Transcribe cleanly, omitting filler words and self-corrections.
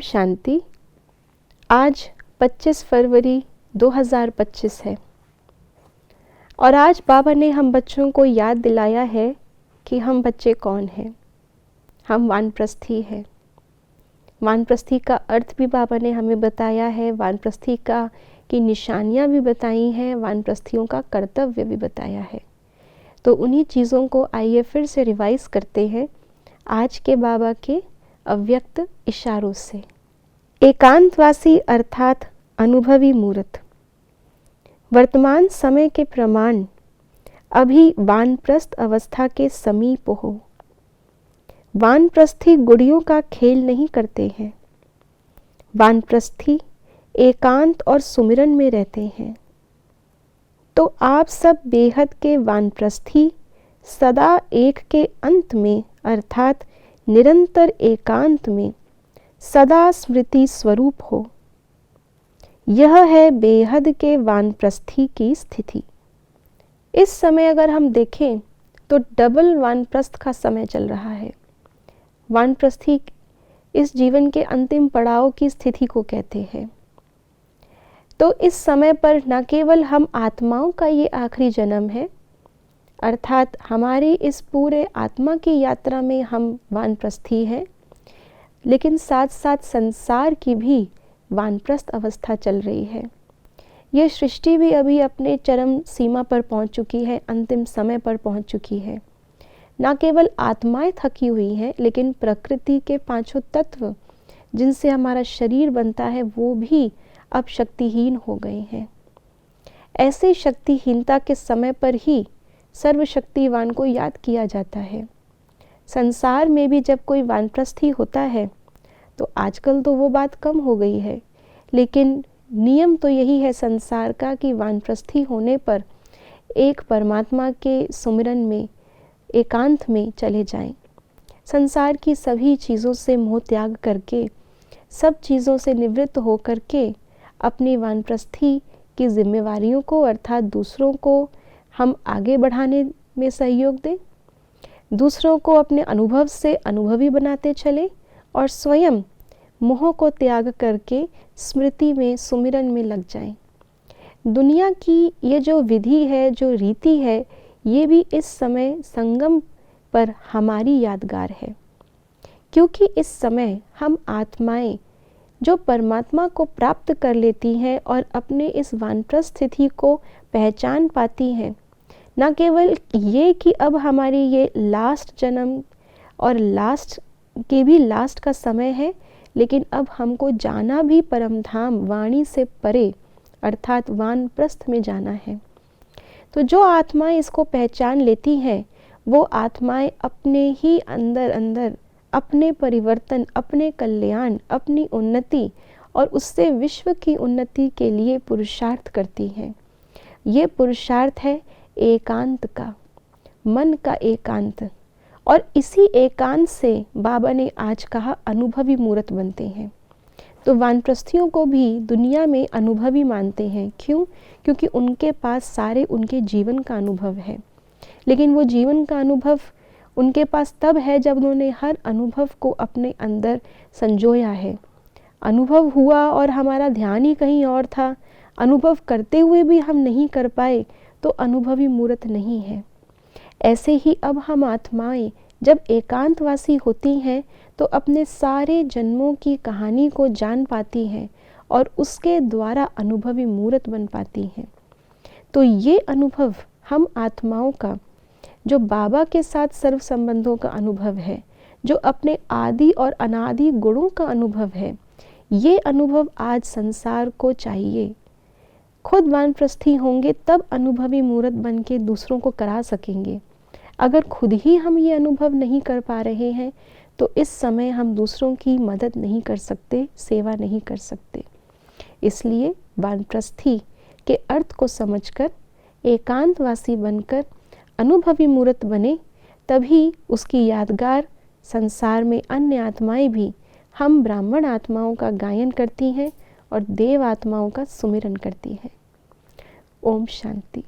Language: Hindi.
शांति। आज 25 फरवरी 2025 है और आज बाबा ने हम बच्चों को याद दिलाया है कि हम बच्चे कौन हैं। हम वानप्रस्थी हैं। वानप्रस्थी का अर्थ भी बाबा ने हमें बताया है, वानप्रस्थी की निशानियाँ भी बताई हैं, वानप्रस्थियों का कर्तव्य भी बताया है। तो उन्हीं चीज़ों को आइए फिर से रिवाइज करते हैं आज के बाबा के अव्यक्त इशारों से। एकांतवासी अर्थात अनुभवी मूर्त। वर्तमान समय के प्रमाण अभी वानप्रस्थ अवस्था के समीप हो। वानप्रस्थी गुड़ियों का खेल नहीं करते हैं। वानप्रस्थी एकांत और सुमिरन में रहते हैं। तो आप सब बेहद के वानप्रस्थी सदा एक के अंत में अर्थात निरंतर एकांत में सदा स्मृति स्वरूप हो। यह है बेहद के वानप्रस्थी की स्थिति। इस समय अगर हम देखें तो डबल वानप्रस्थ का समय चल रहा है। वानप्रस्थी इस जीवन के अंतिम पड़ाव की स्थिति को कहते हैं। तो इस समय पर न केवल हम आत्माओं का ये आखिरी जन्म है, अर्थात हमारी इस पूरे आत्मा की यात्रा में हम वानप्रस्थी हैं, लेकिन साथ साथ संसार की भी वानप्रस्थ अवस्था चल रही है। ये सृष्टि भी अभी अपने चरम सीमा पर पहुंच चुकी है, अंतिम समय पर पहुंच चुकी है। न केवल आत्माएं थकी हुई हैं, लेकिन प्रकृति के पांचों तत्व जिनसे हमारा शरीर बनता है वो भी अब शक्तिहीन हो गए हैं। ऐसे शक्तिहीनता के समय पर ही सर्वशक्तिवान को याद किया जाता है। संसार में भी जब कोई वानप्रस्थी होता है तो आजकल तो वो बात कम हो गई है, लेकिन नियम तो यही है संसार का कि वानप्रस्थी होने पर एक परमात्मा के सुमिरन में एकांत में चले जाएं। संसार की सभी चीज़ों से मोह त्याग करके, सब चीज़ों से निवृत्त हो करके अपनी वानप्रस्थी की जिम्मेवारियों को अर्थात दूसरों को हम आगे बढ़ाने में सहयोग दें, दूसरों को अपने अनुभव से अनुभवी बनाते चलें और स्वयं मोह को त्याग करके स्मृति में सुमिरन में लग जाएं। दुनिया की ये जो विधि है, जो रीति है, ये भी इस समय संगम पर हमारी यादगार है, क्योंकि इस समय हम आत्माएं जो परमात्मा को प्राप्त कर लेती हैं और अपने इस वानप्रस्थ स्थिति को पहचान पाती हैं, न केवल ये कि अब हमारी ये लास्ट जन्म और लास्ट के भी लास्ट का समय है, लेकिन अब हमको जाना भी परम धाम वाणी से परे अर्थात वानप्रस्थ में जाना है। तो जो आत्माएं इसको पहचान लेती हैं वो आत्माएं अपने ही अंदर अंदर अपने परिवर्तन, अपने कल्याण, अपनी उन्नति और उससे विश्व की उन्नति के लिए पुरुषार्थ करती हैं। ये पुरुषार्थ है एकांत का, मन का एकांत, और इसी एकांत से बाबा ने आज कहा अनुभवी मूर्त बनते हैं। तो वानप्रस्थियों को भी दुनिया में अनुभवी मानते हैं। क्यों? क्योंकि उनके पास सारे उनके जीवन का अनुभव है, लेकिन वो जीवन का अनुभव उनके पास तब है जब उन्होंने हर अनुभव को अपने अंदर संजोया है। अनुभव हुआ और हमारा ध्यान ही कहीं और था, अनुभव करते हुए भी हम नहीं कर पाए, तो अनुभवी मूर्त नहीं है। ऐसे ही अब हम आत्माएं जब एकांतवासी होती हैं तो अपने सारे जन्मों की कहानी को जान पाती हैं और उसके द्वारा अनुभवी मूर्त बन पाती हैं। तो ये अनुभव हम आत्माओं का जो बाबा के साथ सर्व संबंधों का अनुभव है, जो अपने आदि और अनादि गुणों का अनुभव है, ये अनुभव आज संसार को चाहिए। खुद वानप्रस्थी होंगे तब अनुभवी मूर्त बन के दूसरों को करा सकेंगे। अगर खुद ही हम ये अनुभव नहीं कर पा रहे हैं तो इस समय हम दूसरों की मदद नहीं कर सकते, सेवा नहीं कर सकते। इसलिए वानप्रस्थी के अर्थ को समझकर एकांतवासी बनकर अनुभवी मूर्त बने, तभी उसकी यादगार संसार में अन्य आत्माएं भी हम ब्राह्मण आत्माओं का गायन करती हैं और देव आत्माओं का सुमिरन करती हैं। ओम शांति।